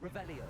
Revelio.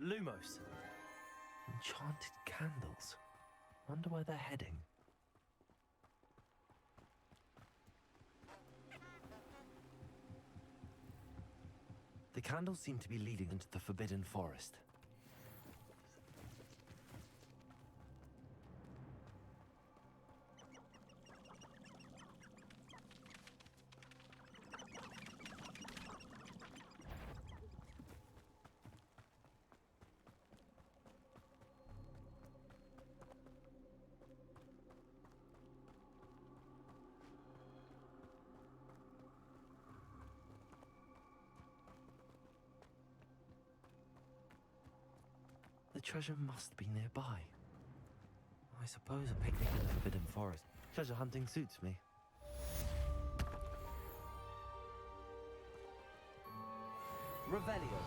Lumos. Enchanted candles. Wonder where they're heading. The candles seem to be leading into the Forbidden Forest. The treasure must be nearby. I suppose a picnic in the Forbidden Forest. Treasure hunting suits me. Revelio.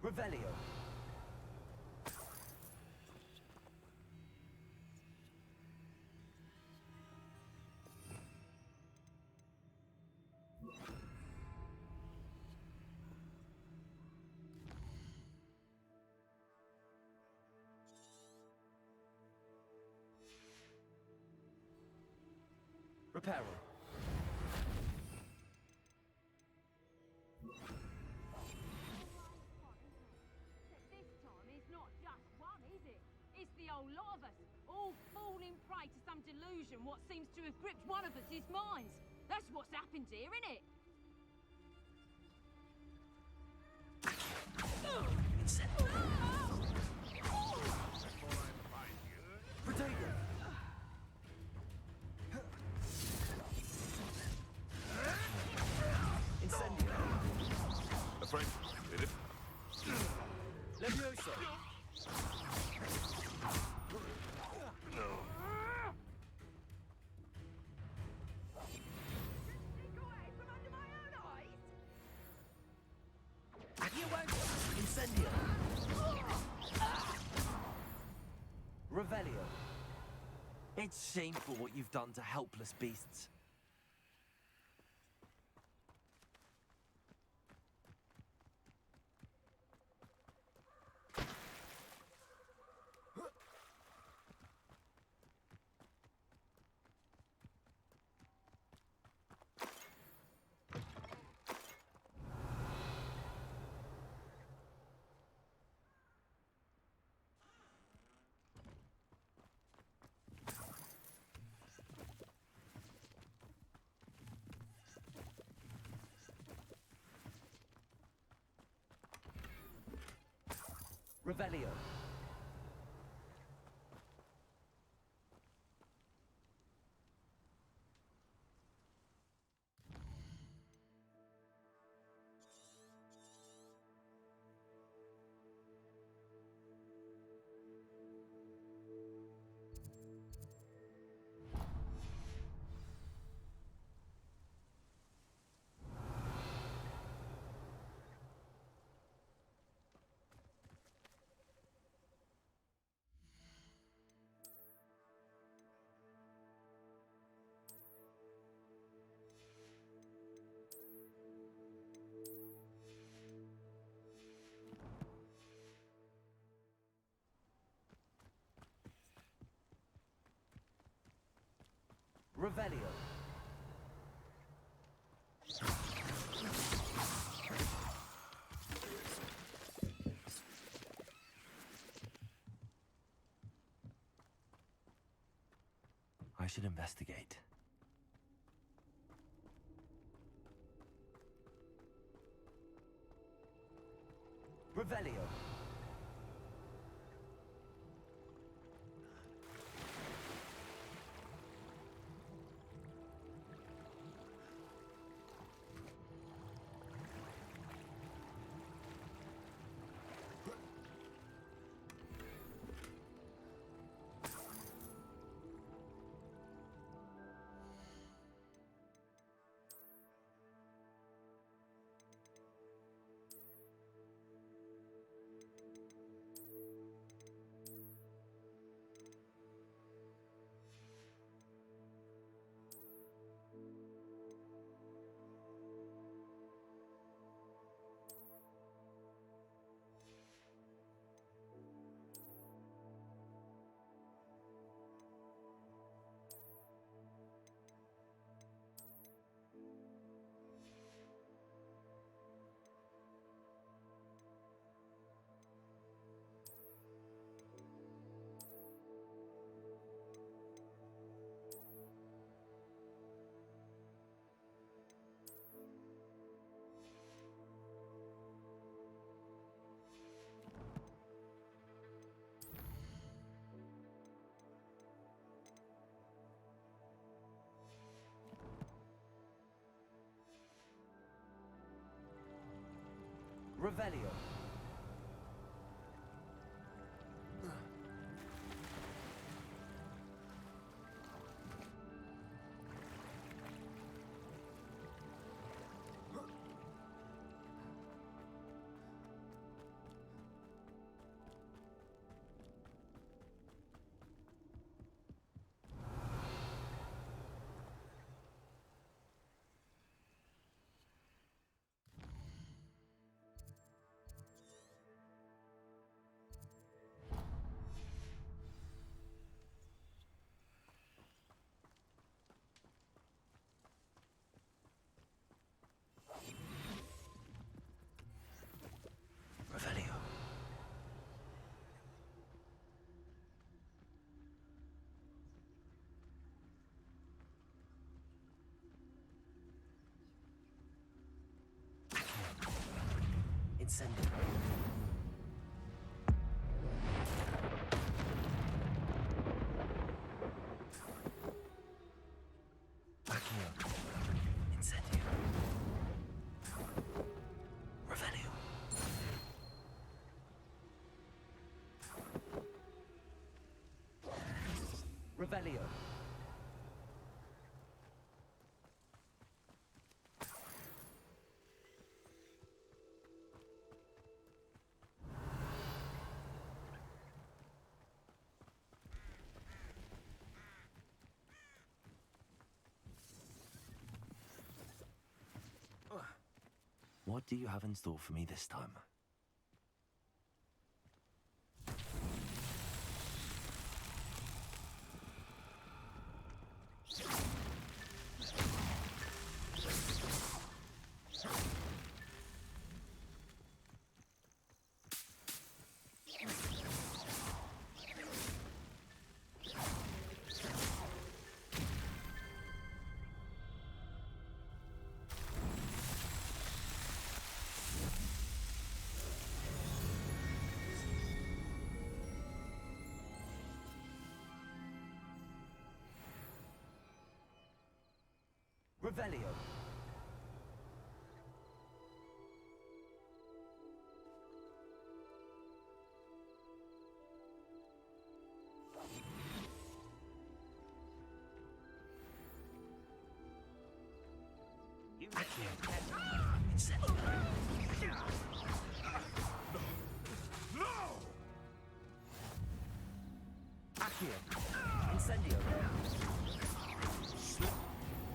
Revelio. Reparo. It's the old lot of us, all falling prey to some delusion what seems to have gripped one of us' minds. That's what's happened here, innit? Protego. Incendio. Afraid. Did it? Levioso. No. Incendio. Revelio. It's shameful what you've done to helpless beasts. Revelio. Revelio. I should investigate. Revelio. Revelio. Revelio. Incendio. Accio. Incendio. Revelio. Revelio. What do you have in store for me this time? Revelio. Accio. Incendio. Accio. Incendio.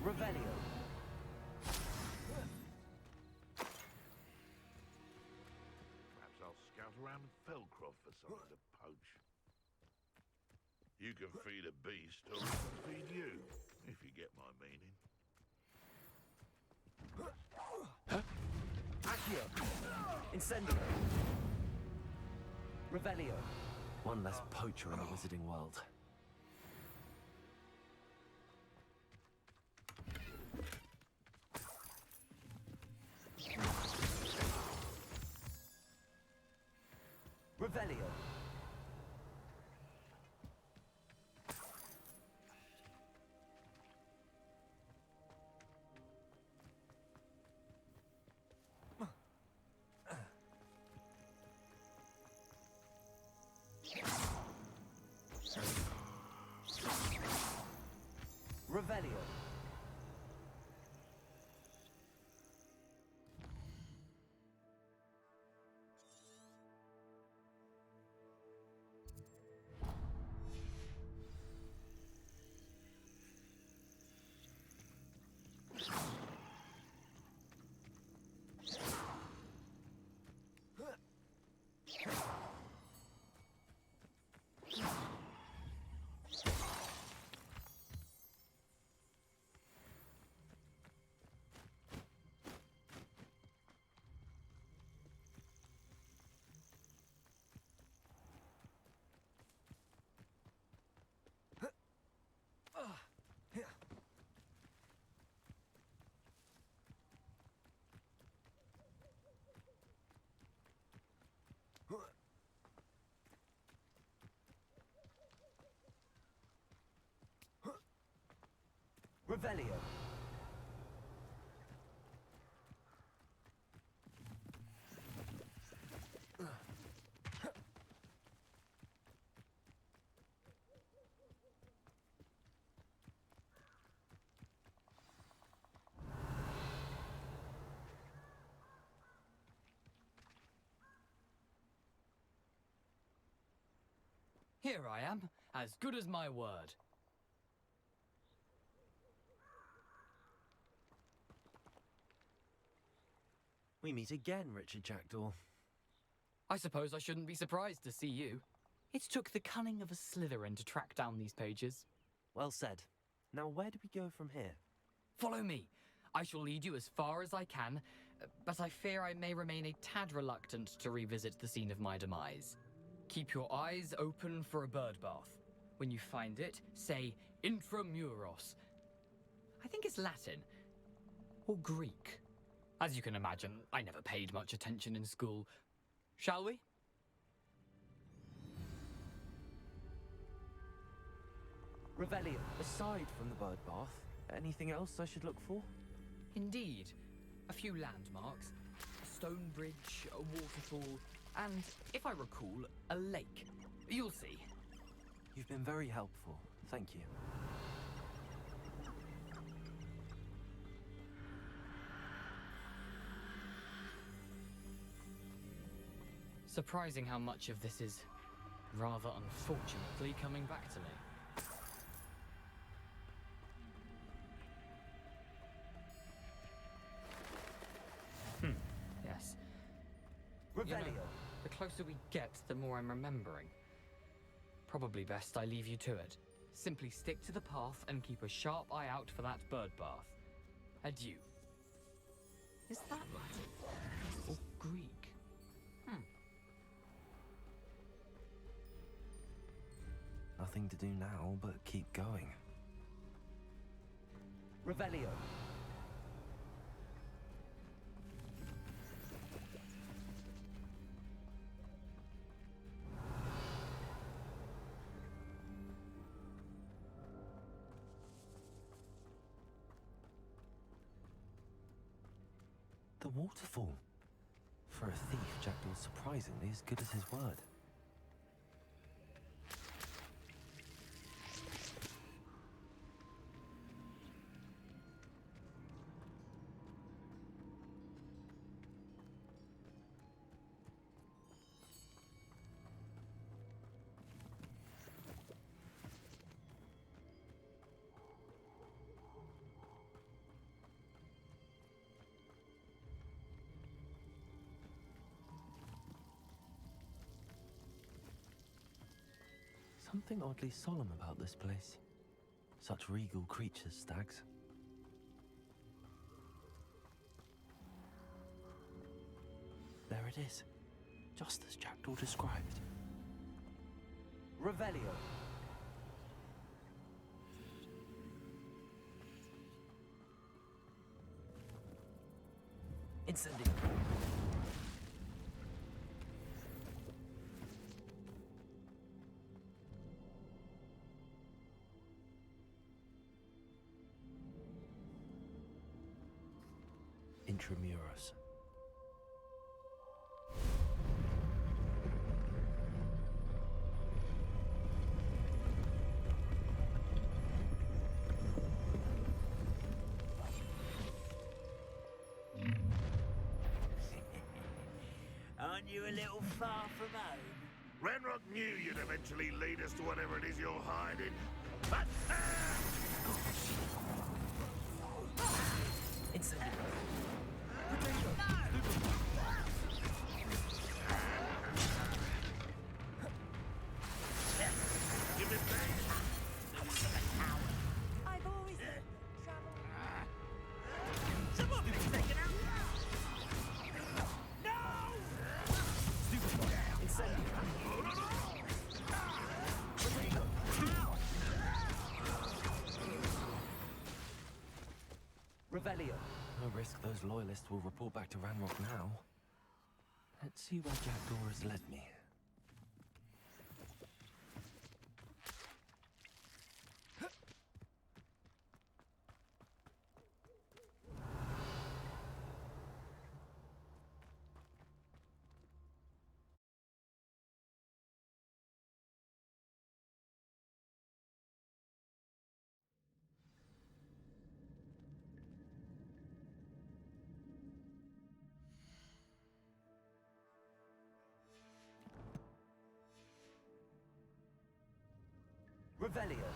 Revelio. Perhaps I'll scout around Felcroft for something to poach. You can feed a beast, or it can feed you, if you get my meaning. Accio! Incendio! Revelio! One less poacher in the wizarding world. Revelio! Revelio! Revelio! Here I am, as good as my word. We meet again, Richard Jackdaw. I suppose I shouldn't be surprised to see you. It took the cunning of a Slytherin to track down these pages. Well said. Now where do we go from here? Follow me. I shall lead you as far as I can, but I fear I may remain a tad reluctant to revisit the scene of my demise. Keep your eyes open for a bird bath. When you find it, say intramuros. I think it's Latin. Or Greek. As you can imagine, I never paid much attention in school. Shall we? Revelio! Aside from the bird bath, anything else I should look for? Indeed. A few landmarks. A stone bridge, a waterfall, and, if I recall, a lake. You'll see. You've been very helpful. Thank you. Surprising how much of this is, rather unfortunately, coming back to me. Yes. Revelio! You know, the closer we get, the more I'm remembering. Probably best I leave you to it. Simply stick to the path and keep a sharp eye out for that bird bath. Adieu. Is that Latin? Or Greek? Nothing to do now but keep going. Revelio! The waterfall. For a thief, Jackdaw's surprisingly as good as his word. something oddly solemn about this place. Such regal creatures, stags. There it is, just as Jackdaw described. Revelio. Incendio. Intramuros. Aren't you a little far from home? Renrock knew you'd eventually lead us to whatever it is you're hiding. Incendio. Give it back. I've always trouble. Someone been taken out. No! Incendio. Revelio. No risk those loyalists will report back to Ranrock now. Let's see where Jackdaw has led me. Revelio.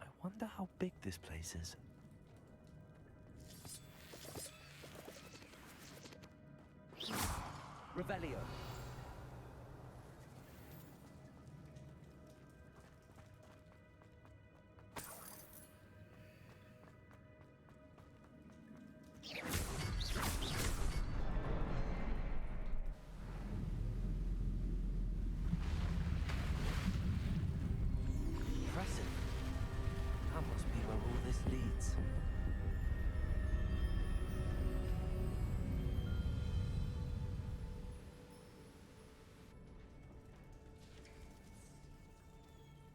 I wonder how big this place is. Revelio. Impressive. That must be where all this leads.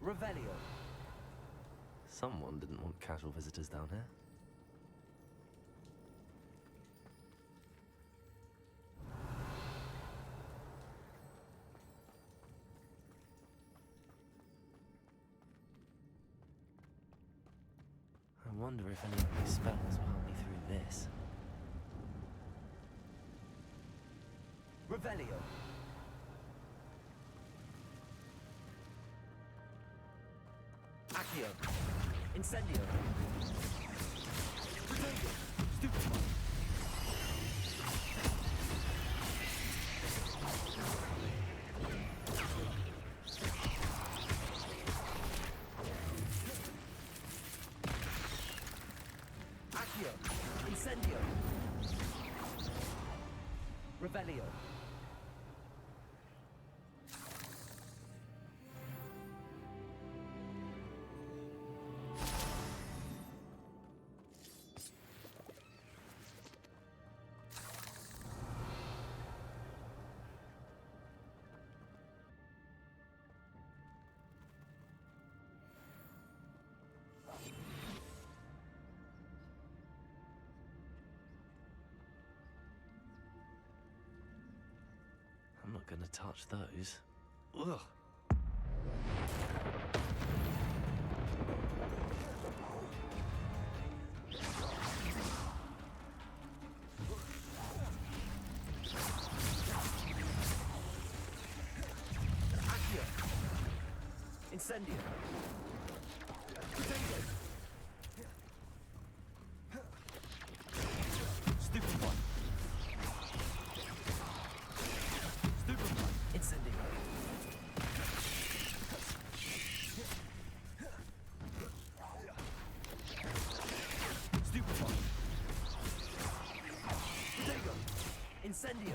Revelio. Someone didn't want casual visitors down here. I wonder if any of my spells will help me through this. Revelio. Accio. Incendio. Protego. Stupefy. Accio. Incendio. Revelio. I'm not gonna touch those. Ugh. Accio. Incendio. Protego. Stupefy. Stupefy. Incendio!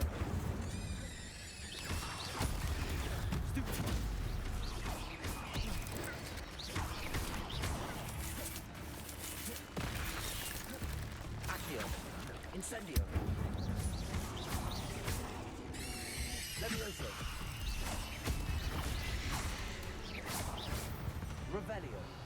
Accio! Incendio! Levioso! Revelio!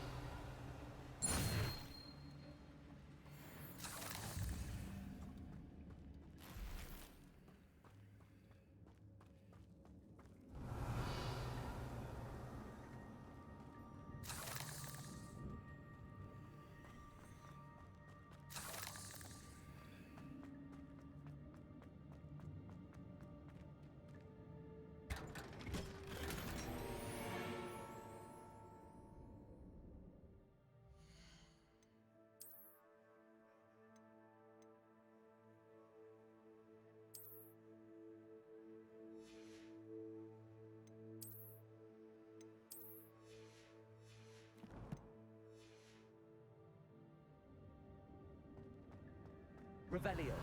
Revelio.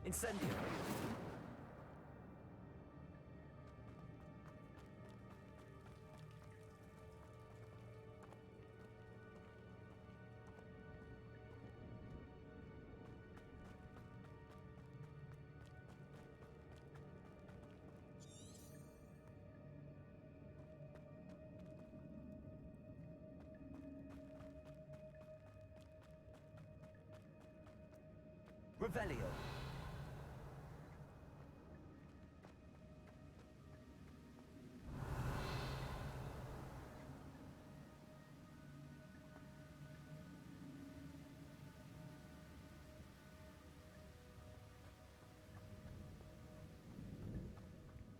Incendio. Revelio.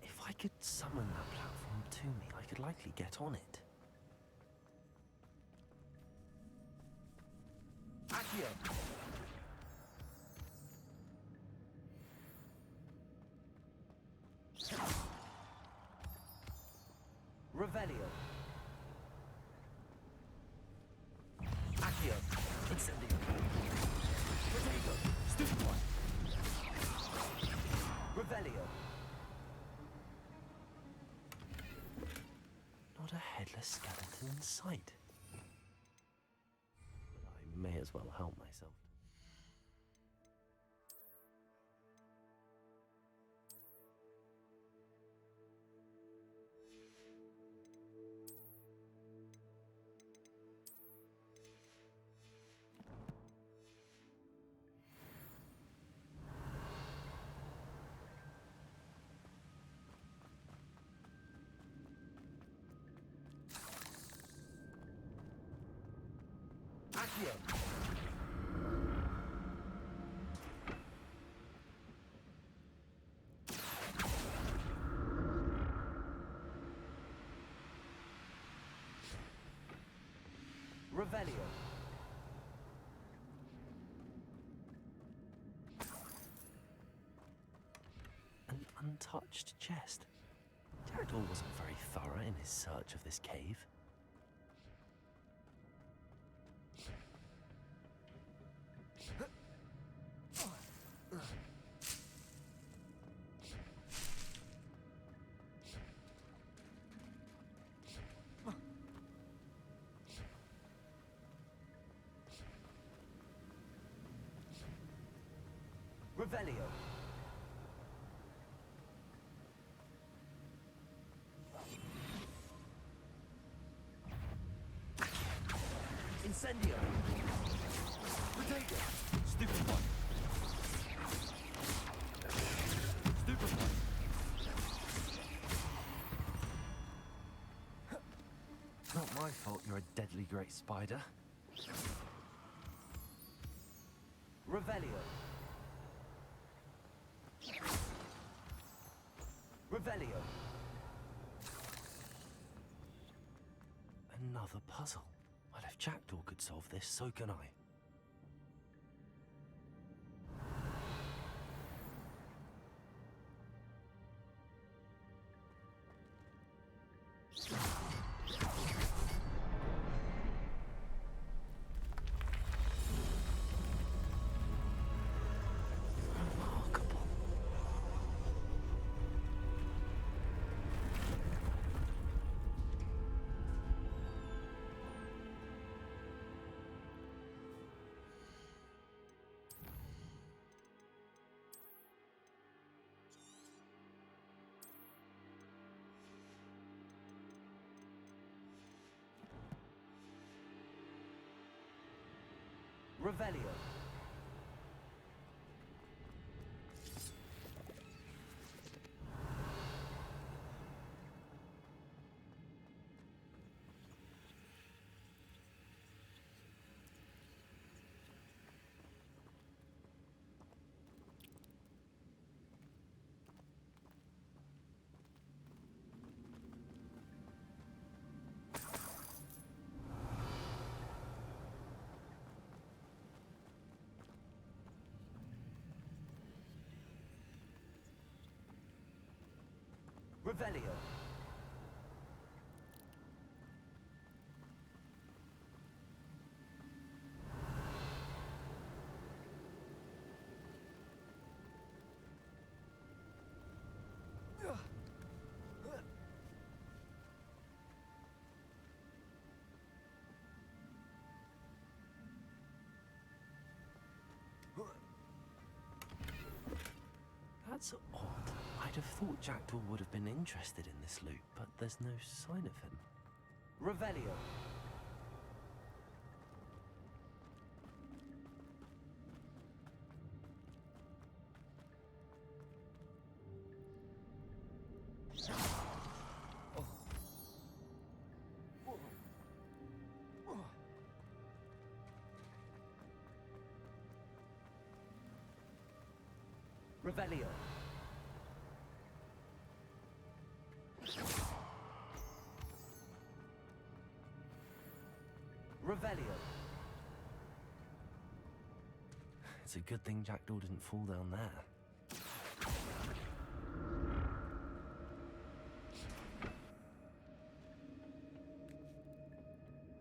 If I could summon that platform to me, I could likely get on it. Accio. Revelio. Accio. Incendio. Potato. Stupid one. Revelio. Not a headless skeleton in sight. But I may as well help myself. Accio. Revelio. An untouched chest. Jackdaw wasn't very thorough in his search of this cave. Revelio. Incendio. Potato. Stupid one. Stupid one. Not my fault you're a deadly great spider. Revelio. Revelio. Another puzzle. Well, if Jackdaw could solve this, so can I. Revelio. Revelio. That's odd. I'd have thought Jackdaw would have been interested in this loot, but there's no sign of him. Revelio. Revelio. Revelio. It's a good thing Jackdaw didn't fall down there.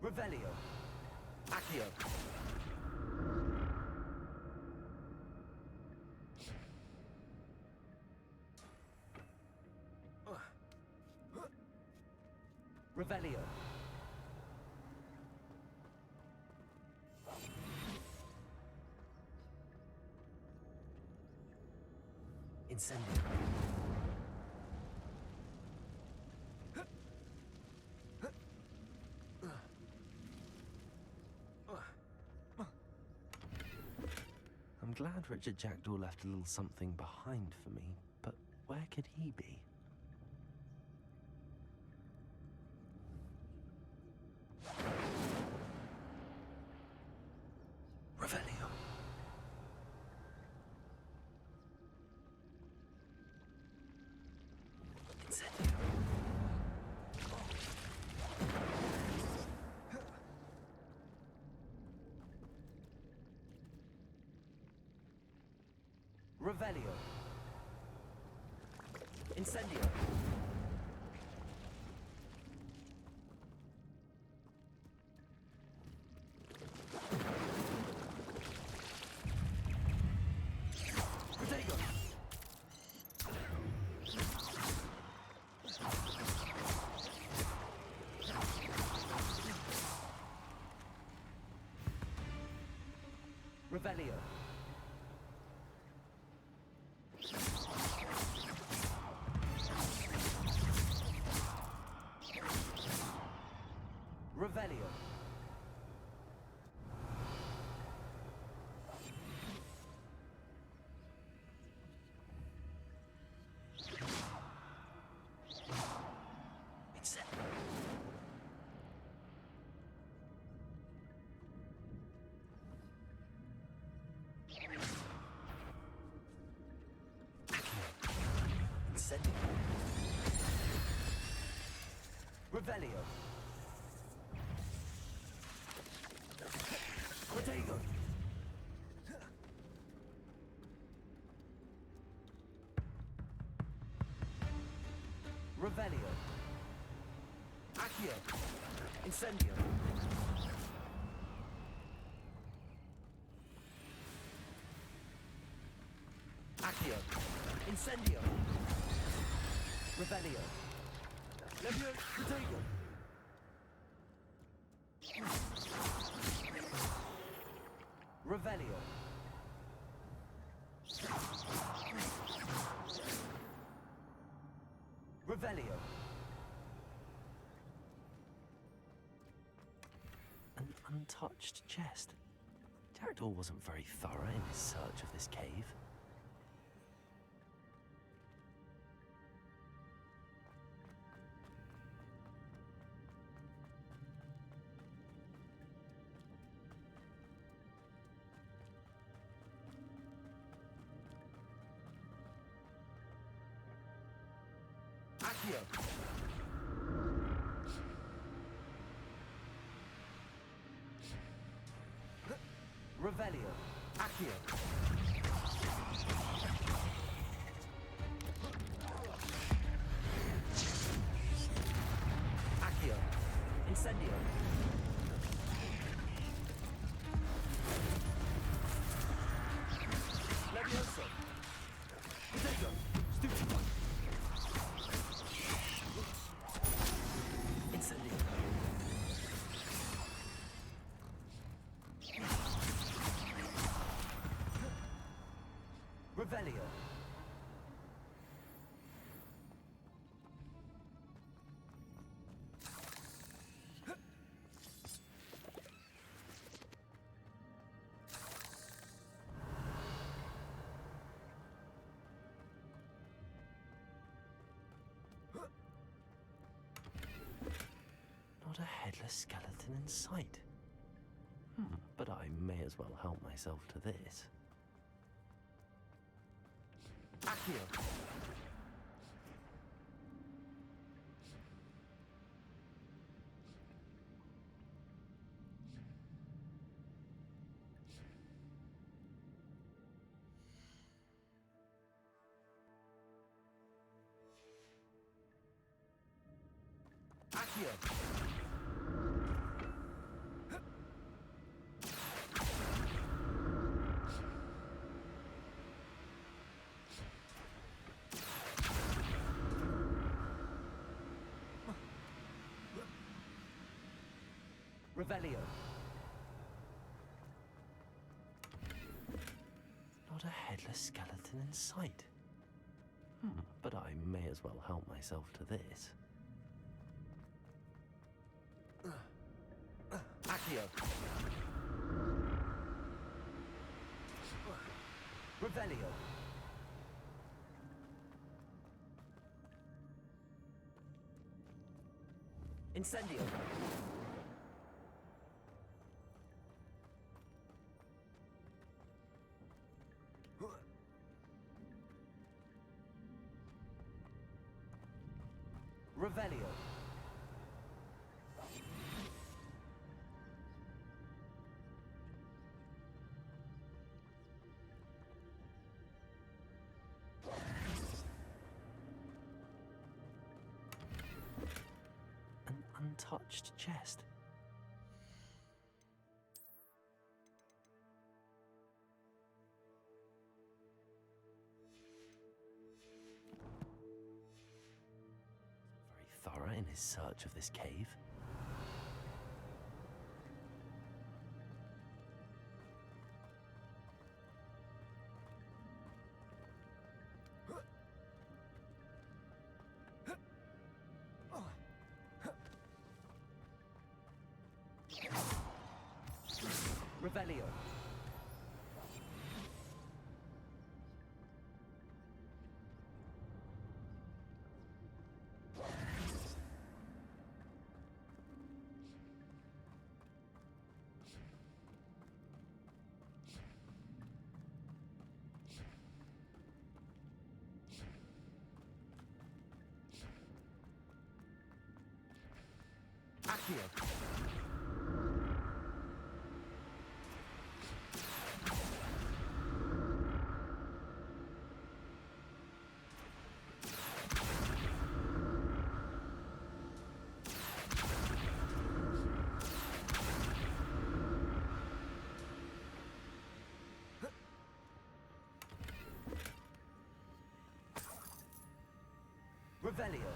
Revelio. Accio. Revelio. Incendio. I'm glad Richard Jackdaw left a little something behind for me, but where could he be? Revelio. Incendio. Revelio. Incendio. Protego. Revelio. Revelio. Incendio. Incendio. Revelio. Protego. Revelio. Accio. Incendio. Accio. Incendio. Revelio. Levio. Protego. Revelio. Revelio. An untouched chest. character wasn't very thorough in his search of this cave. Accio! Revelio! Accio! Accio! Incendio! Levioso! Potato! Stupefy! Incendio! Revelio! Not a headless skeleton in sight. But I may as well help myself to this. Accio! Accio! Revelio! Not a headless skeleton in sight. But I may as well help myself to this. Accio! Revelio! Incendio! Revelio! An untouched chest. Very thorough in his search of this cave. Revelio! Accio! Revelio!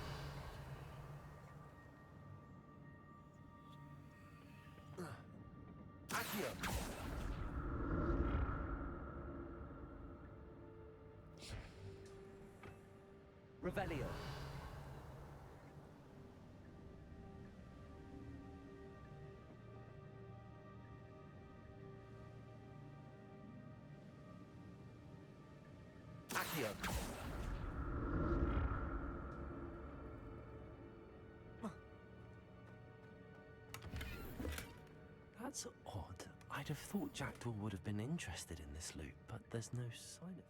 Accio! Revelio! Accio. That's odd. I'd have thought Jackdaw would have been interested in this loot, but there's no sign of it.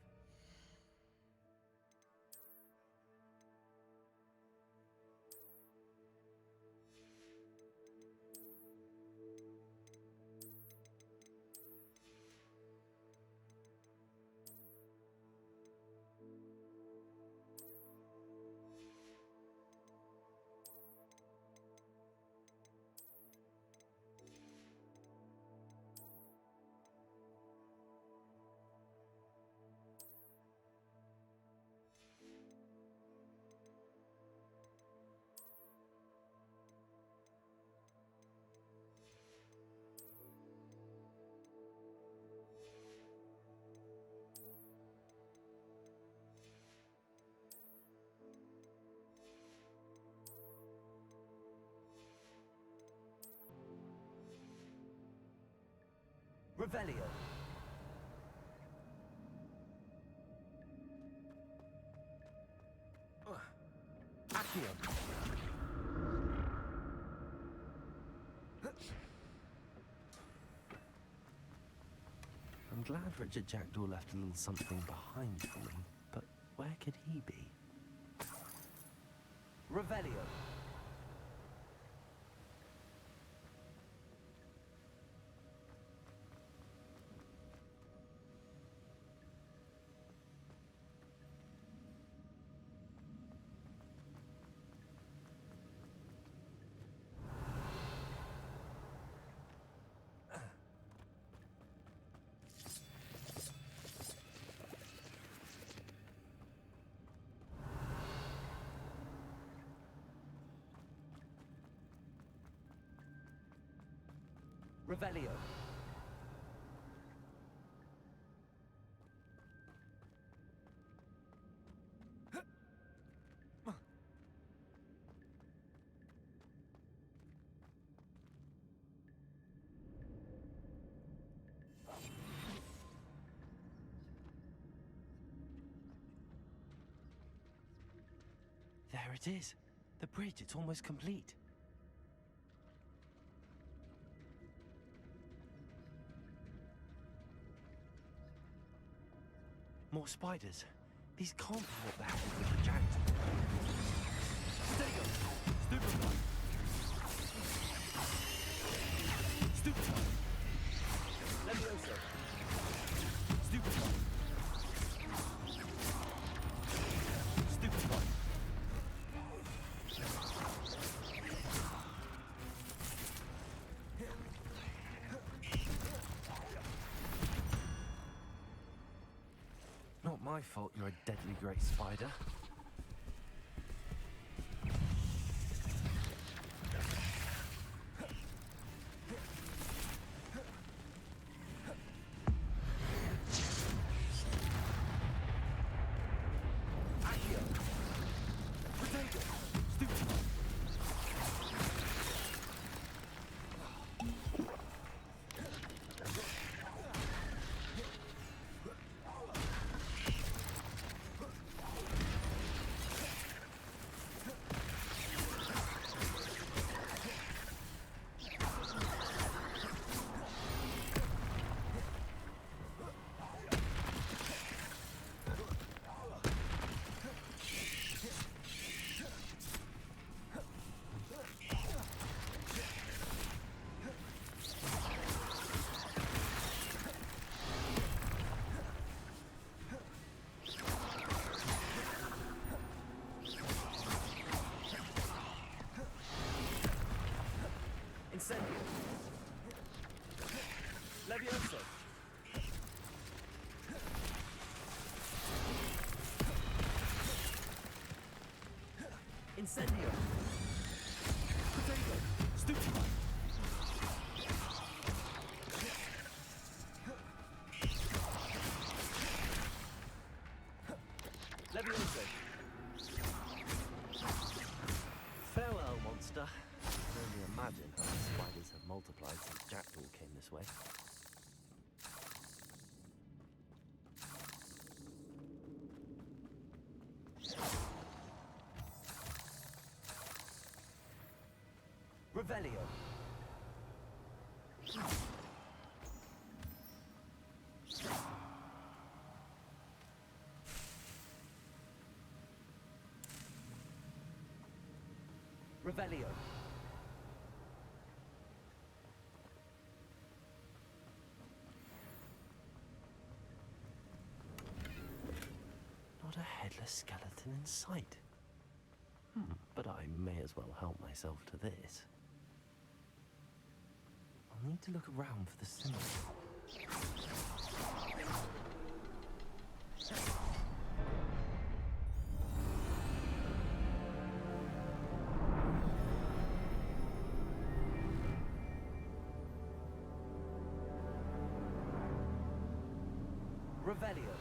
Revelio. Accio. I'm glad Richard Jackdaw left a little something behind for me, but where could he be? Revelio. Revelio. There it is. The bridge, it's almost complete. More spiders. These can't be what they happened with the Jackdaw. Stego. Stupefy. Stupefy. Levioso. Stupefy. Stupefy. Not my fault you're a deadly great spider. Accio. Potato. Stupefy. Incendio. Levioso. Incendio. Potato. Stupefy. Levioso. Farewell, monster. I can only imagine how the spiders have multiplied since Jackdaw came this way. Revelio. Not a headless skeleton in sight. But I may as well help myself to this. I'll need to look around for the symbol. Revelio.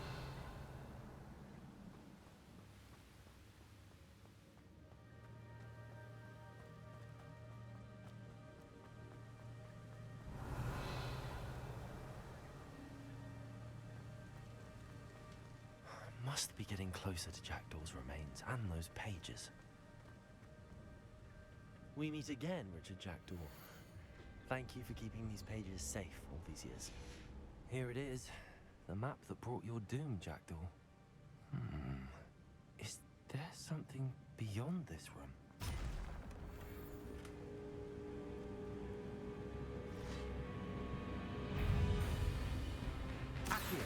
Must be getting closer to Jackdaw's remains and those pages. We meet again, Richard Jackdaw. Thank you for keeping these pages safe all these years. Here it is, the map that brought your doom, Jackdaw. Is there something beyond this room? Accio.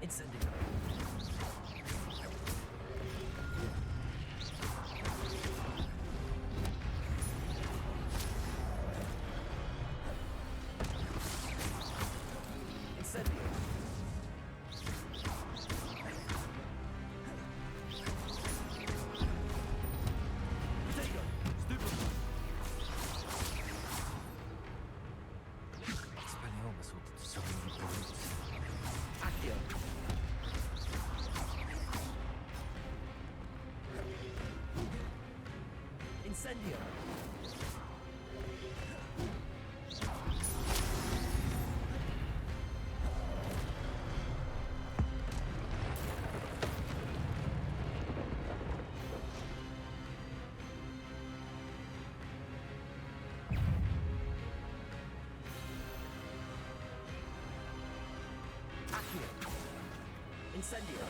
Incendio. Incendio. Accio. Incendio.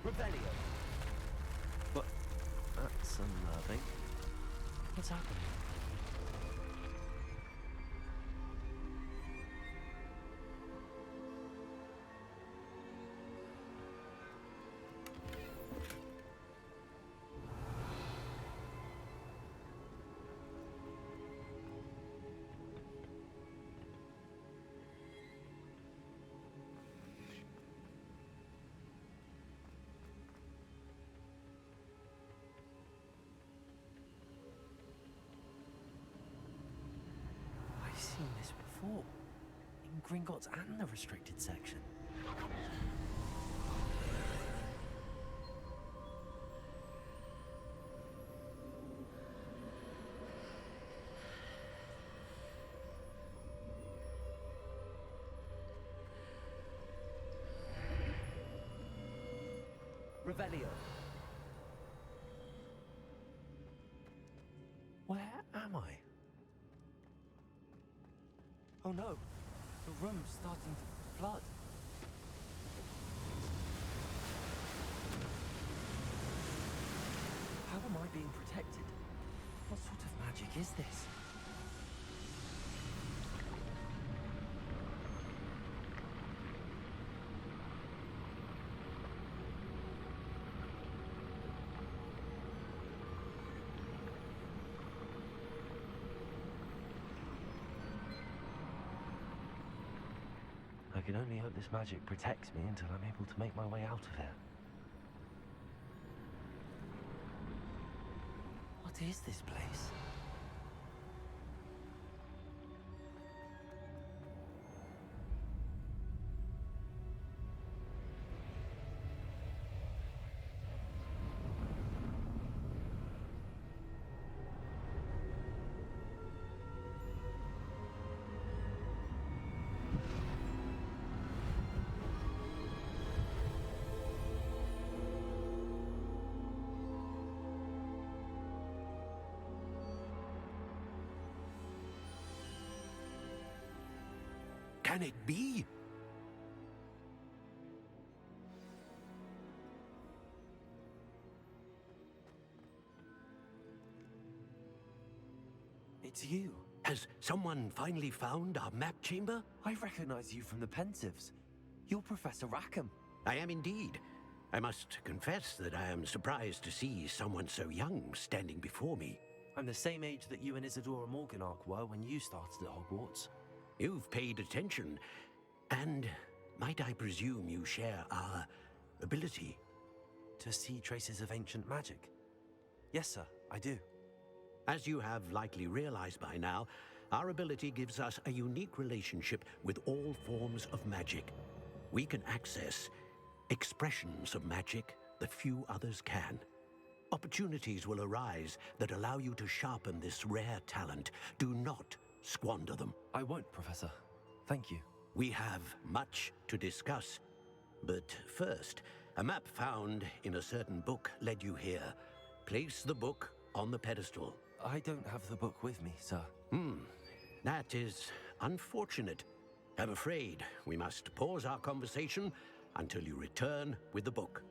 Revelio. But that's unnerving. What's happening? Gringotts and the restricted section. Revelio. Where am I? Oh no, the room's starting to flood. How am I being protected? What sort of magic is this? I can only hope this magic protects me until I'm able to make my way out of here. What is this place? Can it be? It's you. Has someone finally found our map chamber? I recognize you from the Pensives. You're Professor Rackham. I am indeed. I must confess that I am surprised to see someone so young standing before me. I'm the same age that you and Isadora Morganach were when you started at Hogwarts. You've paid attention, and might I presume you share our ability? To see traces of ancient magic? Yes, sir, I do. As you have likely realized by now, our ability gives us a unique relationship with all forms of magic. We can access expressions of magic that few others can. Opportunities will arise that allow you to sharpen this rare talent. Do not squander them. I won't, Professor. Thank you. We have much to discuss. But first, a map found in a certain book led you here. Place the book on the pedestal. I don't have the book with me, sir. That is unfortunate. I'm afraid we must pause our conversation until you return with the book.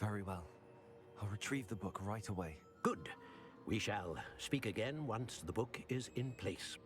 Very well. I'll retrieve the book right away. Good. We shall speak again once the book is in place.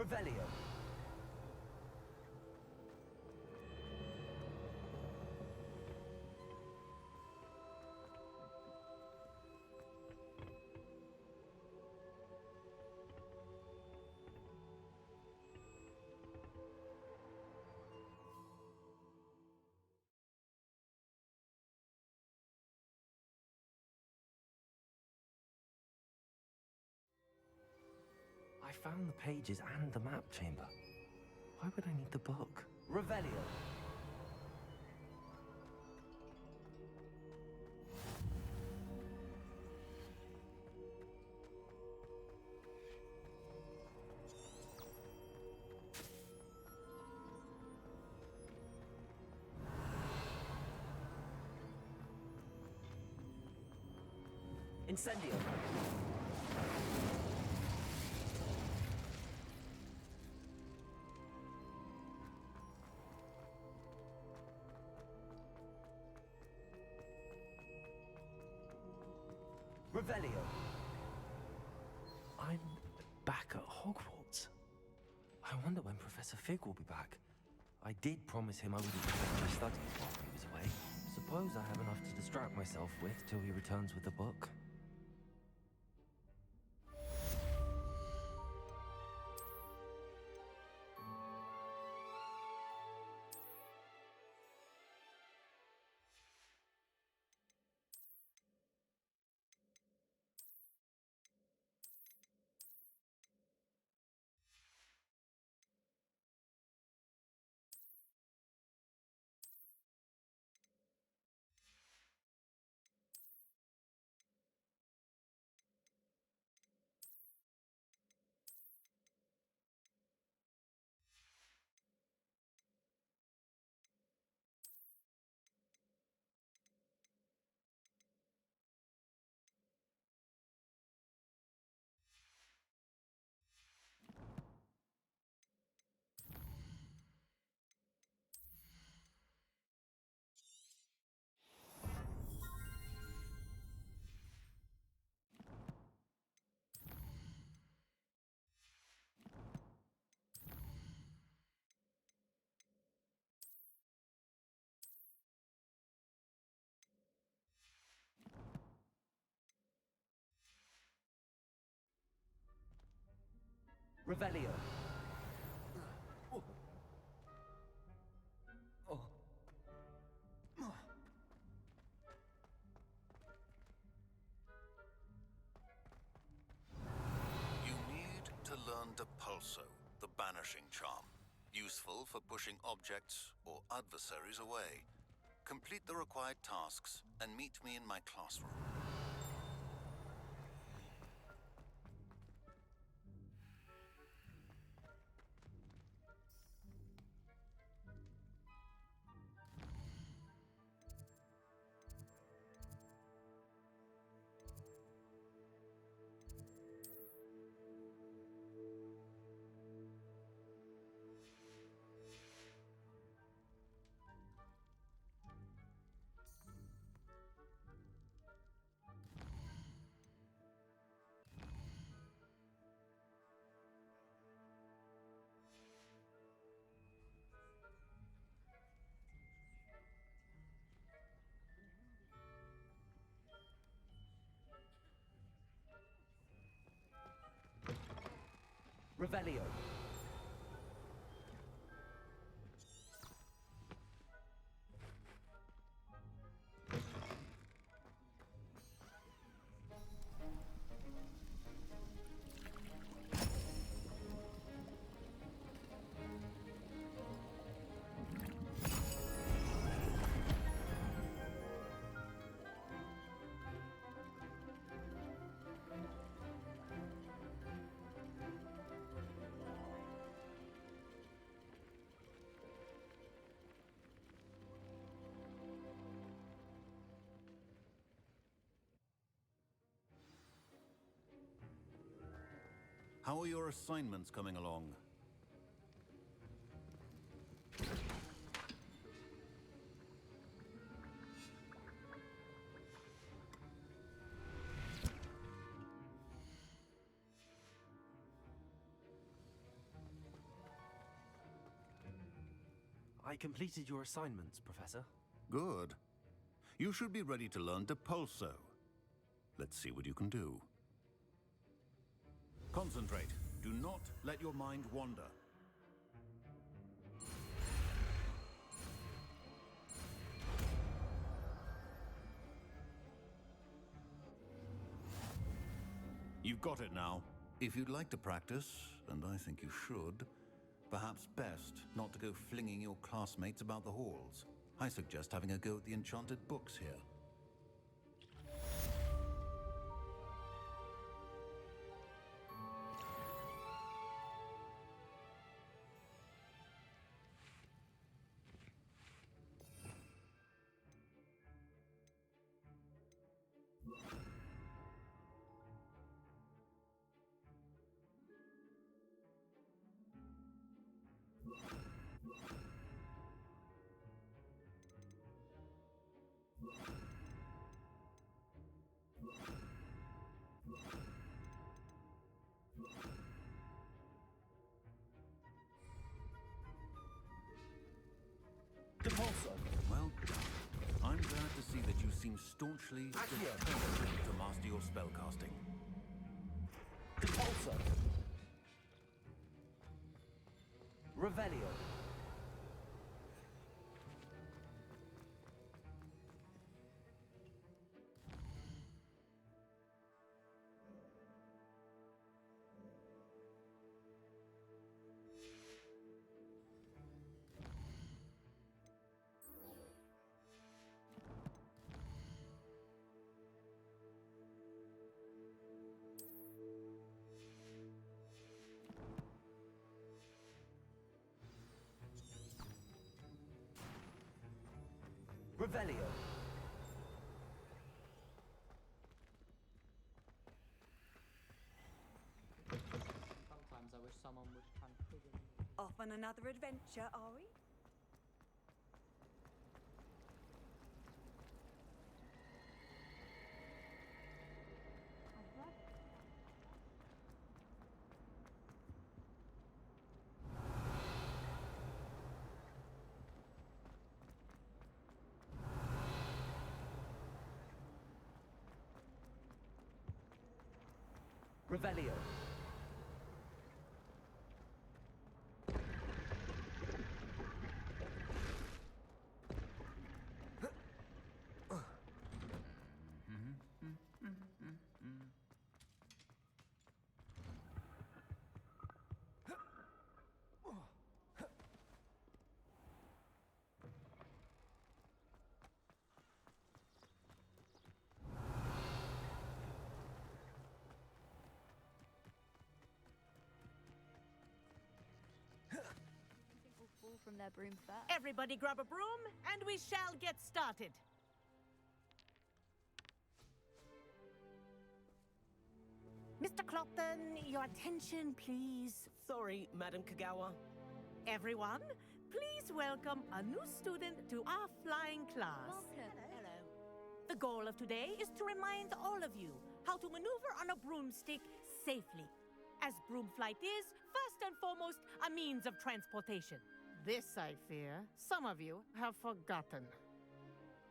Revelio. I found the pages and the map chamber. Why would I need the book? Revelio. Incendio. Revelio. I'm back at Hogwarts. I wonder when Professor Fig will be back. I did promise him I wouldn't affect my studies while he was away. Suppose I have enough to distract myself with till he returns with the book. Revelio. You need to learn Depulso, the banishing charm. Useful for pushing objects or adversaries away. Complete the required tasks and meet me in my classroom. Revelio. How are your assignments coming along? I completed your assignments, Professor. Good. You should be ready to learn Depulso. Let's see what you can do. Concentrate. Do not let your mind wander. You've got it now. If you'd like to practice, and I think you should, perhaps best not to go flinging your classmates about the halls. I suggest having a go at the enchanted books here. Depulso! Well done. I'm glad to see that you seem staunchly determined to master your spellcasting. Depulso! Revelio. Revelio. Sometimes I wish someone would consider me. Off on another adventure, are we? Revelio. From their broom first. Everybody grab a broom, and we shall get started. Mr. Clopton, your attention, please. Sorry, Madam Kagawa. Everyone, please welcome a new student to our flying class. Welcome. Hello. The goal of today is to remind all of you how to maneuver on a broomstick safely, as broom flight is, first and foremost, a means of transportation. This, I fear, some of you have forgotten.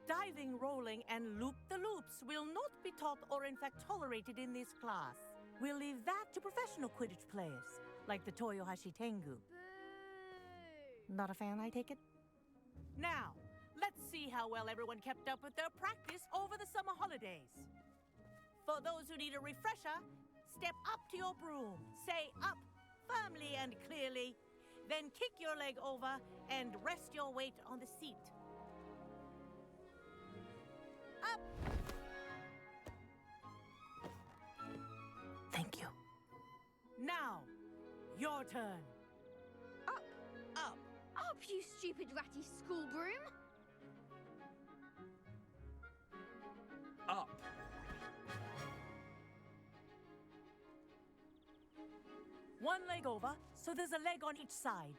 Diving, rolling, and loop-the-loops will not be taught or in fact tolerated in this class. We'll leave that to professional Quidditch players, like the Toyohashi Tengu. Boo! Not a fan, I take it? Now, let's see how well everyone kept up with their practice over the summer holidays. For those who need a refresher, step up to your broom, say up firmly and clearly, then kick your leg over and rest your weight on the seat. Up! Thank you. Now, your turn. Up! Up! Up, you stupid ratty school broom! Up. One leg over, so there's a leg on each side.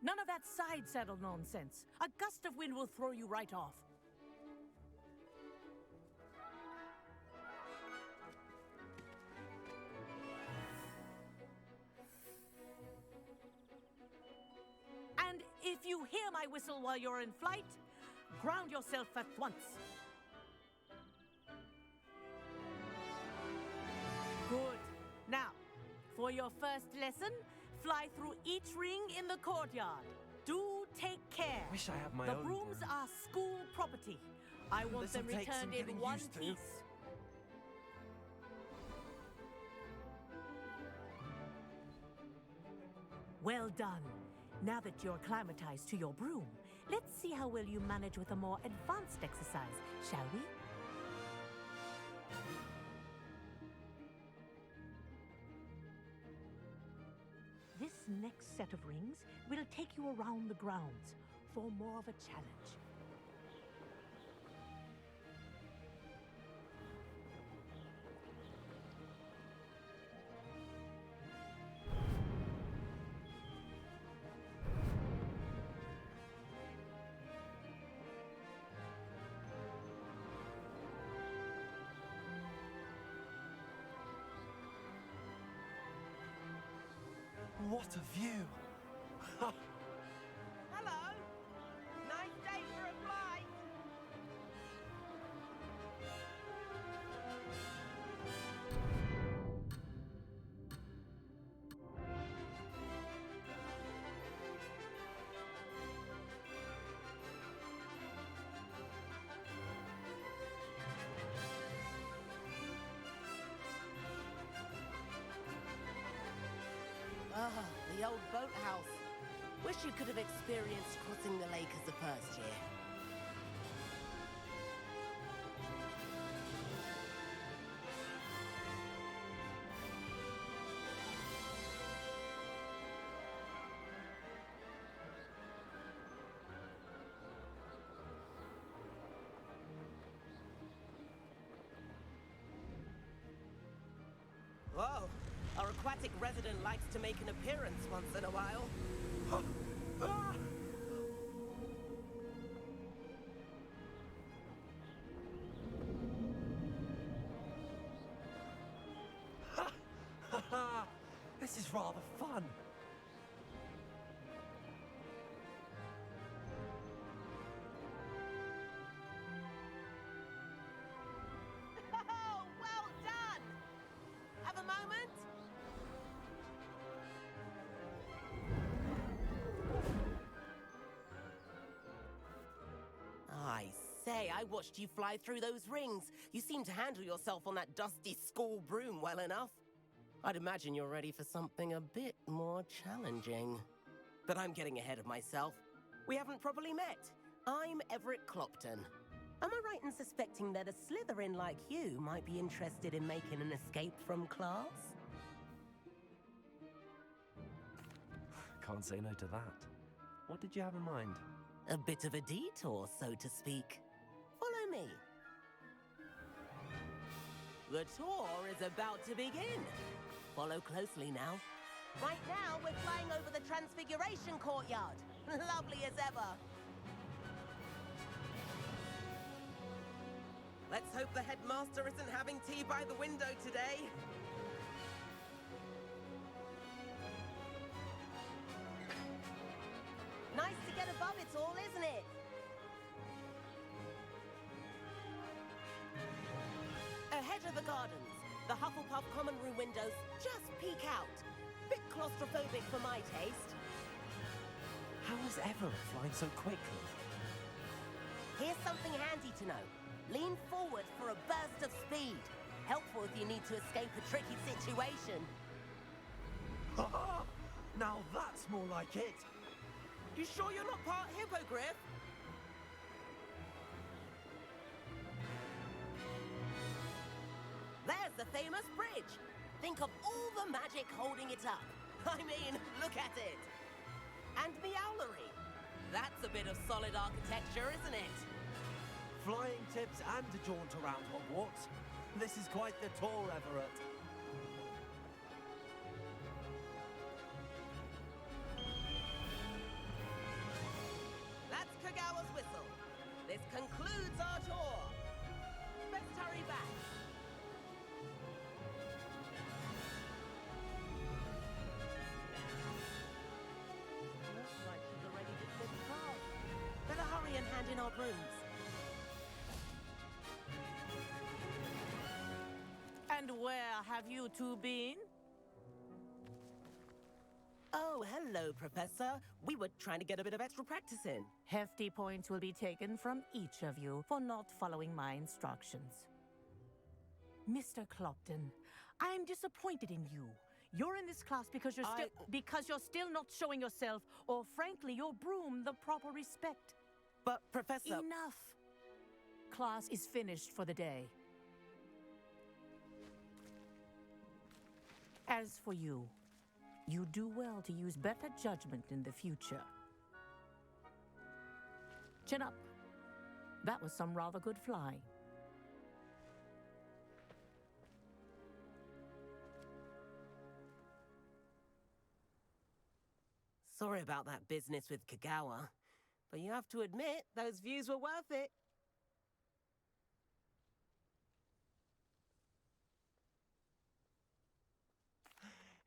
None of that side saddle nonsense. A gust of wind will throw you right off. And if you hear my whistle while you're in flight, ground yourself at once. Good. Now, for your first lesson, fly through each ring in the courtyard. Do take care. Wish I had my The own brooms broom. are school property. I want them This'll take some returned in getting one used to. piece. Well done. Now that you're acclimatized to your broom, let's see how well you manage with a more advanced exercise, shall we? This next set of rings will take you around the grounds for more of a challenge. What a view! Hello. Nice day for a flight. Ah, the old boathouse. Wish you could have experienced crossing the lake as a first year. Whoa, our aquatic resident likes to make an appearance once in a while. This is rather fun. Oh, well done! Have a moment? I say, I watched you fly through those rings. You seem to handle yourself on that dusty school broom well enough. I'd imagine you're ready for something a bit more challenging. But I'm getting ahead of myself. We haven't properly met. I'm Everett Clopton. Am I right in suspecting that a Slytherin like you might be interested in making an escape from class? Can't say no to that. What did you have in mind? A bit of a detour, so to speak. Follow me. The tour is about to begin. Follow closely now. Right now, we're flying over the Transfiguration Courtyard. Lovely as ever. Let's hope the headmaster isn't having tea by the window today. Nice to get above it all, isn't it? Ahead of the gardens, the Hufflepuff common room windows just peek out. Bit claustrophobic for my taste. How was Everett flying so quickly? Here's something handy to know. Lean forward for a burst of speed. Helpful if you need to escape a tricky situation. Now that's more like it. You sure you're not part hippogriff? There's the famous bridge. Think of all the magic holding it up. I mean, look at it. And Meowlery. That's a bit of solid architecture, isn't it? Flying tips and a jaunt around Hogwarts. This is quite the tour, Everett. That's Kagawa's whistle. This concludes our tour. Let's hurry back. Looks like she's already dismissed class. in our brooms. And where have you two been? Oh, hello, Professor. We were trying to get a bit of extra practice in. Hefty points will be taken from each of you for not following my instructions. Mr. Clopton, I'm disappointed in you. You're in this class because you're still not showing yourself, or frankly, your broom, the proper respect. But, Professor... Enough. Class is finished for the day. As for you, you do well to use better judgment in the future. Chin up. That was some rather good flying. Sorry about that business with Kagawa, but you have to admit, those views were worth it.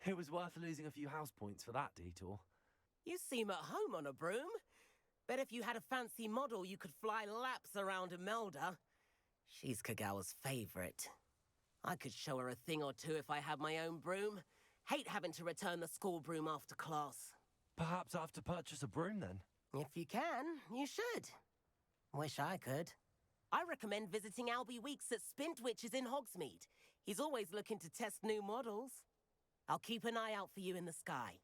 It was worth losing a few house points for that detour. You seem at home on a broom. Bet if you had a fancy model, you could fly laps around Imelda. She's Kagawa's favorite. I could show her a thing or two if I had my own broom. Hate having to return the school broom after class. Perhaps I have to purchase a broom then? If you can, you should. Wish I could. I recommend visiting Albie Weeks at Spintwitches in Hogsmeade. He's always looking to test new models. I'll keep an eye out for you in the sky.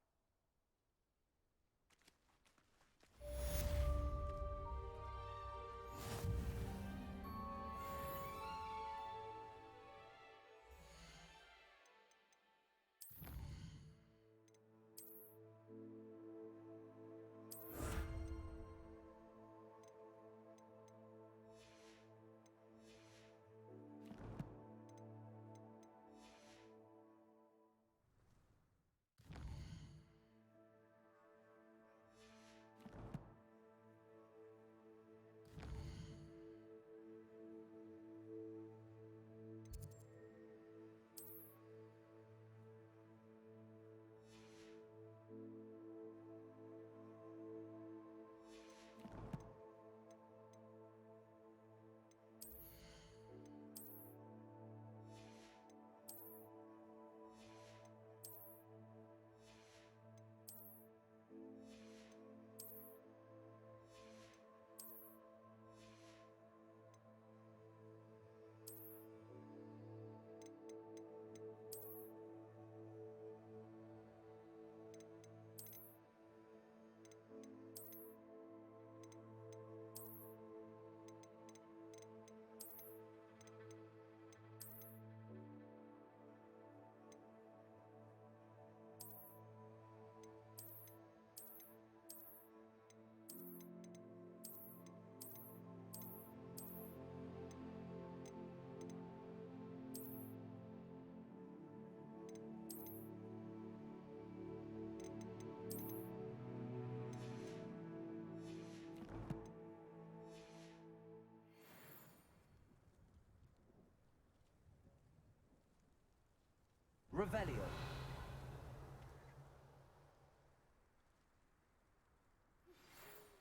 Revelio.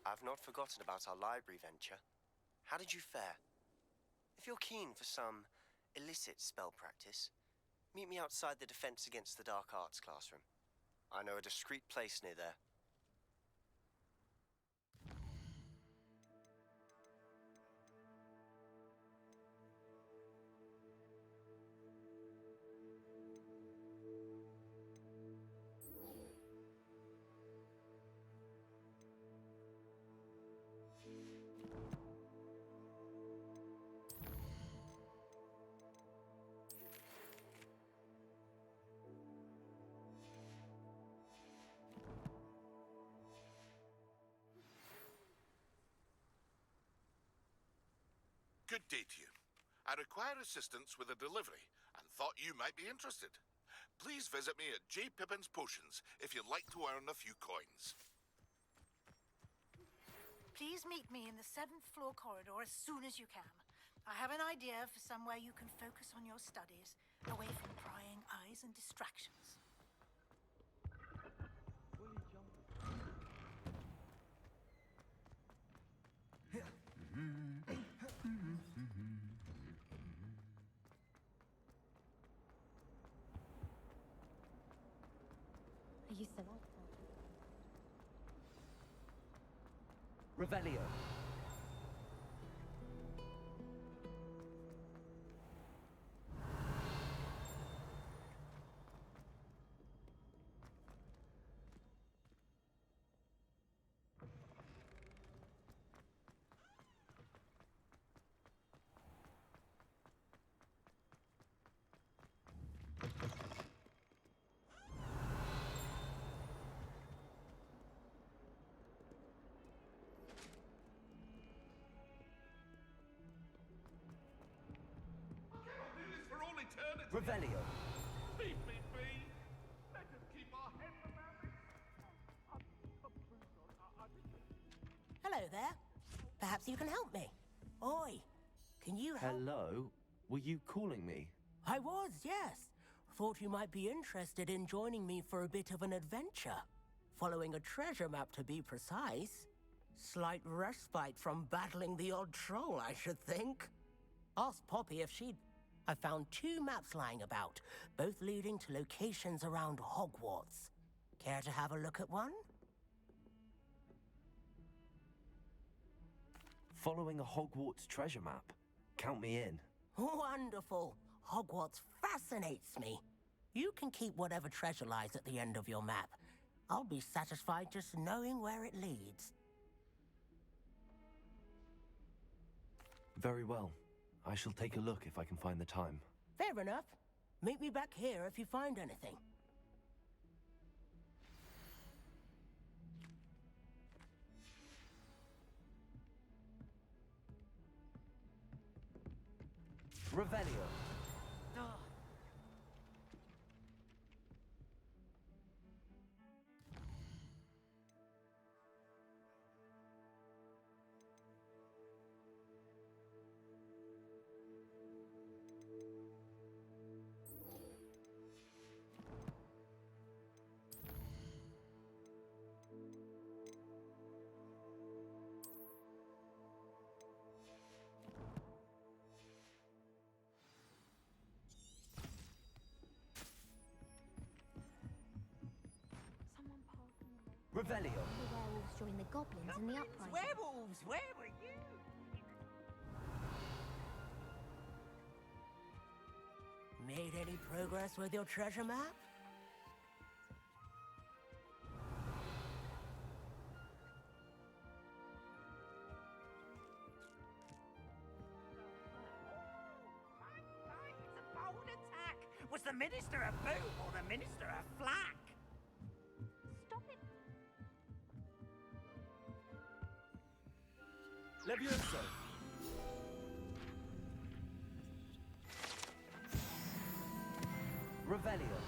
I've not forgotten about our library venture. How did you fare? If you're keen for some illicit spell practice, meet me outside the Defense Against the Dark Arts classroom. I know a discreet place near there. Good day to you. I require assistance with a delivery and thought you might be interested. Please visit me at J. Pippin's Potions if you'd like to earn a few coins. Please meet me in the 7th floor corridor as soon as you can. I have an idea for somewhere you can focus on your studies, away from prying eyes and distractions. used to like that. Revelio. Revelio. Leave me be. Let us keep our heads about it. Hello there. Perhaps you can help me. Oi, can you help? Hello? Were you calling me? I was, yes. Thought you might be interested in joining me for a bit of an adventure. Following a treasure map, to be precise. Slight respite from battling the odd troll, I should think. Ask Poppy if she'd... I found 2 maps lying about, both leading to locations around Hogwarts. Care to have a look at one? Following a Hogwarts treasure map? Count me in. Wonderful. Hogwarts fascinates me. You can keep whatever treasure lies at the end of your map. I'll be satisfied just knowing where it leads. Very well. I shall take a look if I can find the time. Fair enough. Meet me back here if you find anything. Revelio. Revelio. The werewolves joined the goblins in the uprising. Werewolves, where were you? Made any progress with your treasure map? It's a bold attack. Was the Minister a boom or the Minister a flack? Stop it. Levioso. Revelio.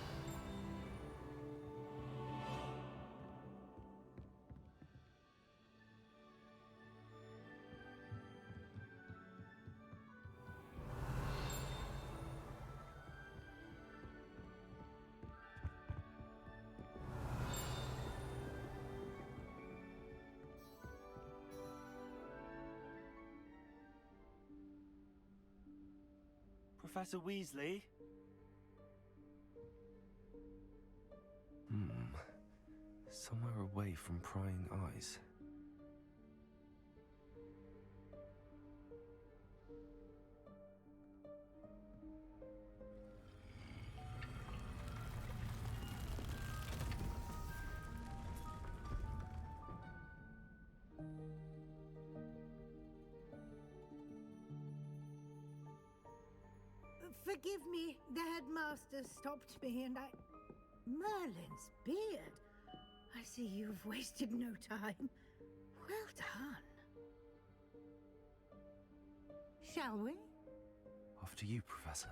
Professor Weasley? Somewhere away from prying eyes. Forgive me, the headmaster stopped me and I... Merlin's beard. I see you've wasted no time. Well done. Shall we? After you, Professor.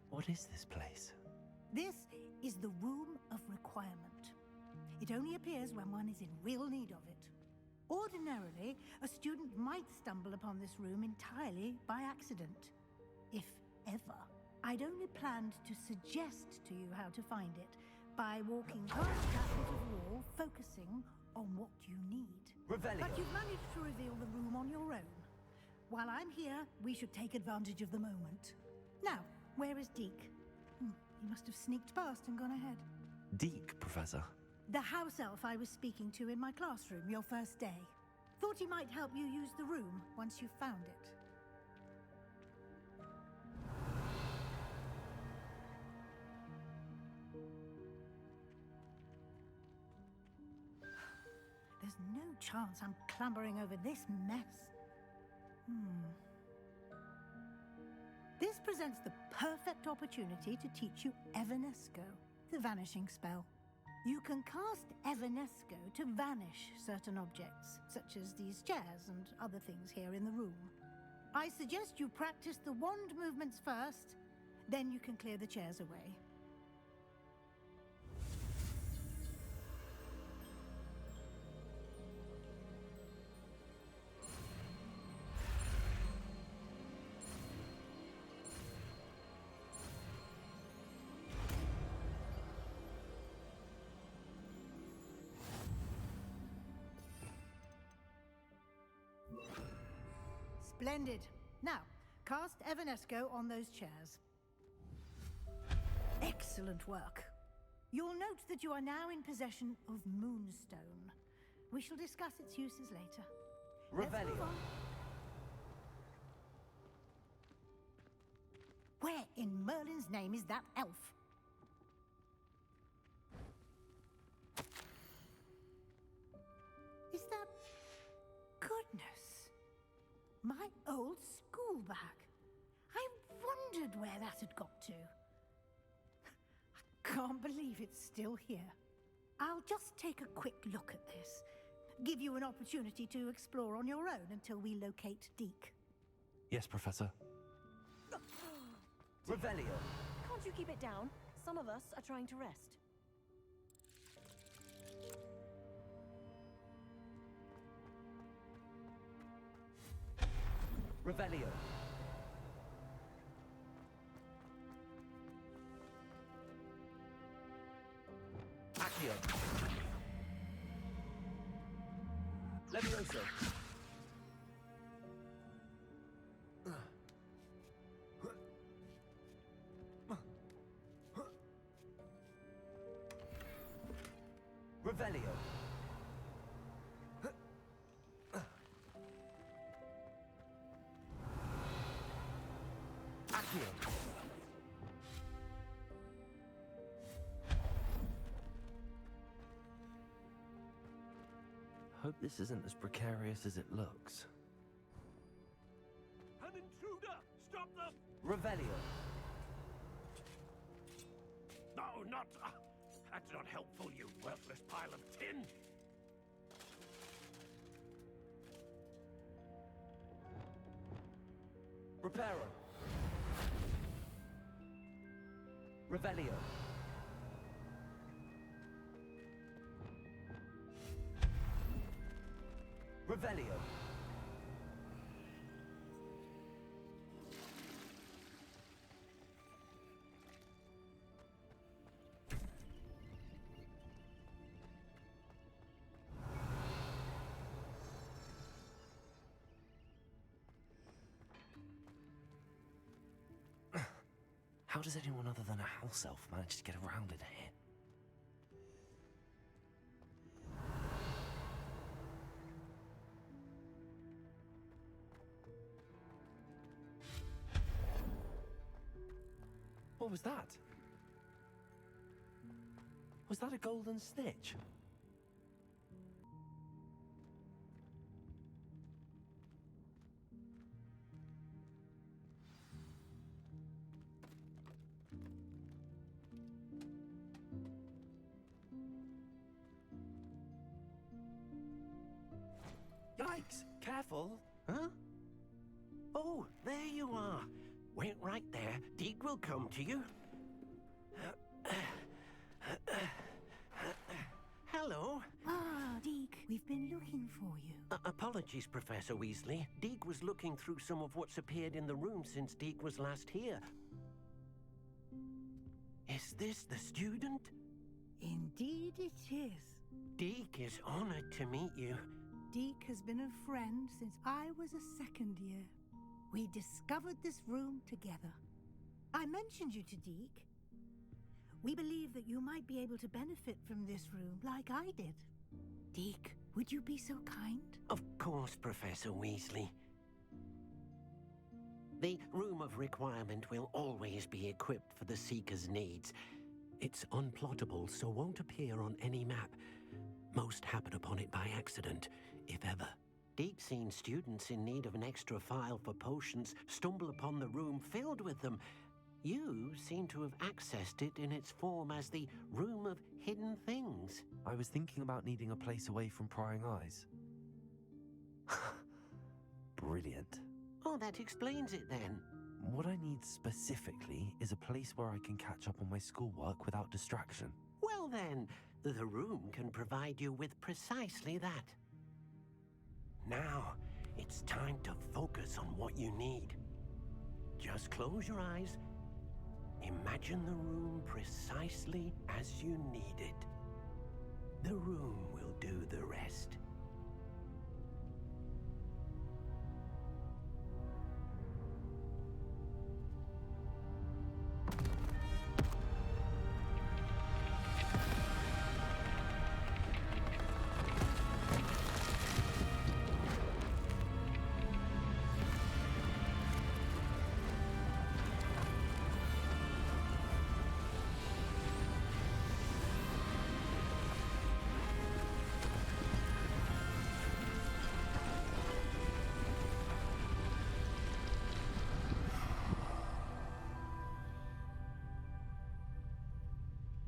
What is this place? This is the Room of Requirement. It only appears when one is in real need of it. Ordinarily, a student might stumble upon this room entirely by accident. If ever. I'd only planned to suggest to you how to find it by walking past that bit of wall, focusing on what you need. Revelio. But you've managed to reveal the room on your own. While I'm here, we should take advantage of the moment. Now, where is Deke? He must have sneaked past and gone ahead. Deke, Professor. The house elf I was speaking to in my classroom your first day. Thought he might help you use the room once you found it. There's no chance I'm clambering over this mess. This presents the perfect opportunity to teach you Evanesco, the vanishing spell. You can cast Evanesco to vanish certain objects, such as these chairs and other things here in the room. I suggest you practice the wand movements first, then you can clear the chairs away. Splendid. Now, cast Evanesco on those chairs. Excellent work. You'll note that you are now in possession of Moonstone. We shall discuss its uses later. Let's move on. Where in Merlin's name is that elf? Is that... Goodness. My old school bag. I wondered where that had got to. I can't believe it's still here. I'll just take a quick look at this. Give you an opportunity to explore on your own until we locate Deke. Yes, Professor. Revelio. Can't you keep it down? Some of us are trying to rest. Revelio. Accio. Levioso. Revelio. Accio. Hope this isn't as precarious as it looks. An intruder! Stop them! Revelio. No, not... that's not helpful, you worthless pile of tin! Reparo. Revelio. Revelio. How does anyone other than a house elf manage to get around in here? What was that? Was that a golden snitch? Yikes! Careful! Huh? Oh, there you are. Wait right there. Deke will come to you. Hello. Ah, Deke, we've We've been looking for you. Apologies, Professor Weasley. Deke was looking through some of what's appeared in the room since Deke was last here. Is this the student? Indeed it is. Deke is honored to meet you. Deke has been a friend since I was a second year. We discovered this room together. I mentioned you to Deke. We believe that you might be able to benefit from this room like I did. Deke, would you be so kind? Of course, Professor Weasley. The Room of Requirement will always be equipped for the Seeker's needs. It's unplottable, so won't appear on any map. Most happen upon it by accident, if ever. Deke's seen students in need of an extra file for potions stumble upon the room filled with them. You seem to have accessed it in its form as the Room of Hidden Things. I was thinking about needing a place away from prying eyes. Brilliant. Oh, that explains it then. What I need specifically is a place where I can catch up on my schoolwork without distraction. Well then, the room can provide you with precisely that. Now, it's time to focus on what you need. Just close your eyes. Imagine the room precisely as you need it. The room will do the rest.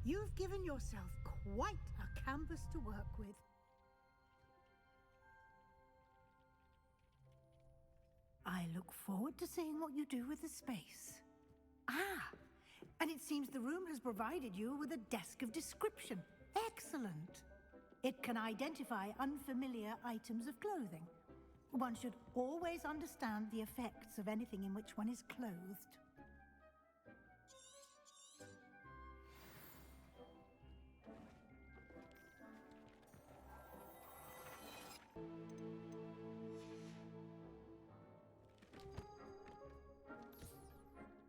You've given yourself quite a canvas to work with. I look forward to seeing what you do with the space. Ah, and it seems the room has provided you with a desk of description. Excellent. It can identify unfamiliar items of clothing. One should always understand the effects of anything in which one is clothed.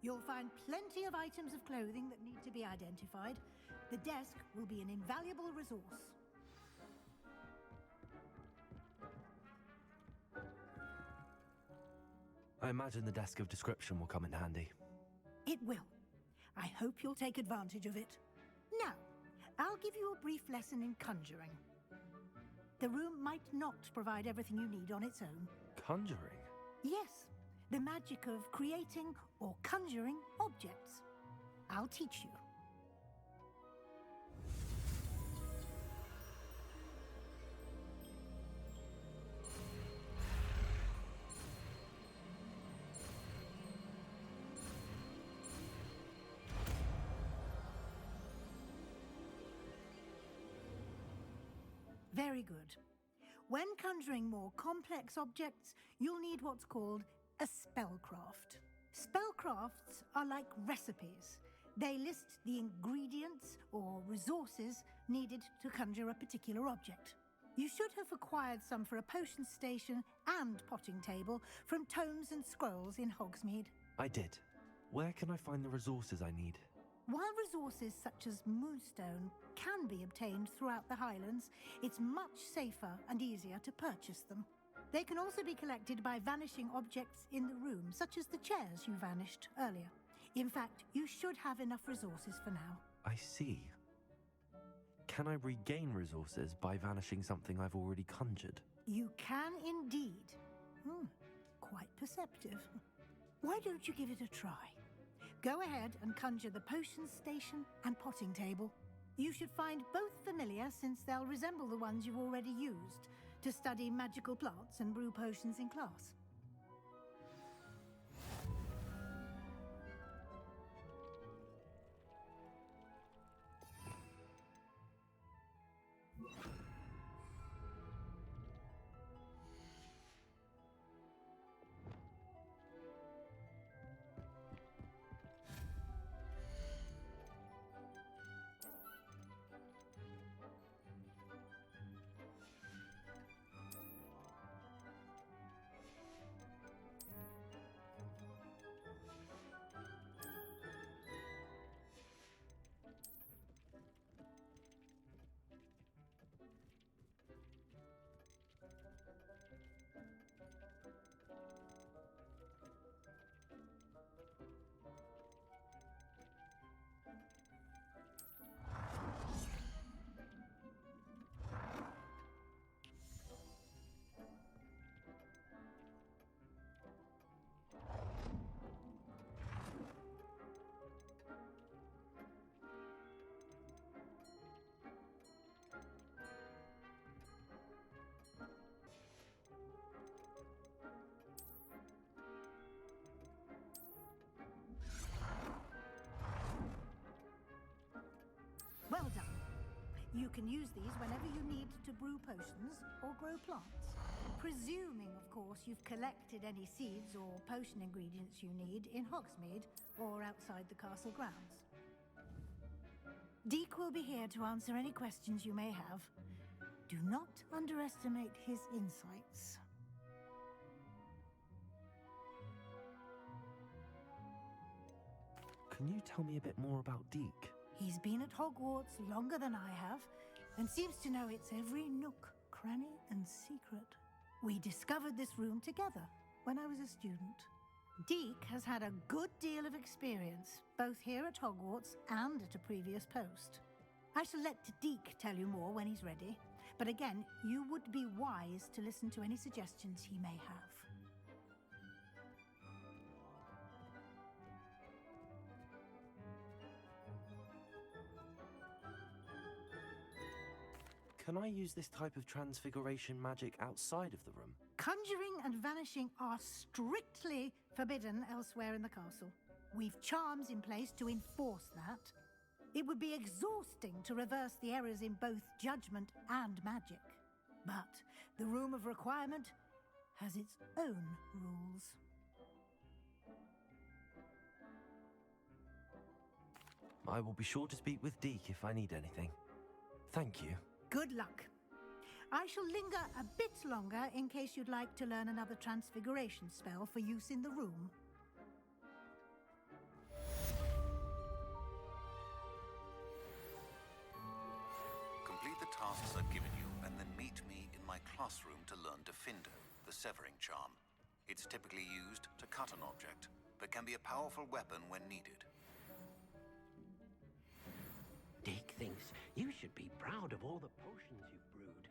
You'll find plenty of items of clothing that need to be identified. The desk will be an invaluable resource. I imagine the desk of description will come in handy. It will. I hope you'll take advantage of it. Now, I'll give you a brief lesson in conjuring. The room might not provide everything you need on its own. Conjuring? Yes, the magic of creating or conjuring objects. I'll teach you. Very good. When conjuring more complex objects, you'll need what's called a spellcraft. Spellcrafts are like recipes. They list the ingredients or resources needed to conjure a particular object. You should have acquired some for a potion station and potting table from tomes and scrolls in Hogsmeade. I did. Where can I find the resources I need? While resources such as Moonstone can be obtained throughout the Highlands, it's much safer and easier to purchase them. They can also be collected by vanishing objects in the room, such as the chairs you vanished earlier. In fact, you should have enough resources for now. I see. Can I regain resources by vanishing something I've already conjured? You can indeed. Quite perceptive. Why don't you give it a try? Go ahead and conjure the potion station and potting table. You should find both familiar, since they'll resemble the ones you've already used to study magical plants and brew potions in class. You can use these whenever you need to brew potions or grow plants. Presuming, of course, you've collected any seeds or potion ingredients you need in Hogsmeade or outside the castle grounds. Deke will be here to answer any questions you may have. Do not underestimate his insights. Can you tell me a bit more about Deke? He's been at Hogwarts longer than I have, and seems to know its every nook, cranny, and secret. We discovered this room together when I was a student. Deke has had a good deal of experience, both here at Hogwarts and at a previous post. I shall let Deke tell you more when he's ready, but again, you would be wise to listen to any suggestions he may have. Can I use this type of transfiguration magic outside of the room? Conjuring and vanishing are strictly forbidden elsewhere in the castle. We've charms in place to enforce that. It would be exhausting to reverse the errors in both judgment and magic. But the Room of Requirement has its own rules. I will be sure to speak with Deke if I need anything. Thank you. Good luck. I shall linger a bit longer in case you'd like to learn another transfiguration spell for use in the room. Complete the tasks I've given you, and then meet me in my classroom to learn Defendo, the severing charm. It's typically used to cut an object, but can be a powerful weapon when needed. Deke thinks you should be proud of all the potions you've brewed.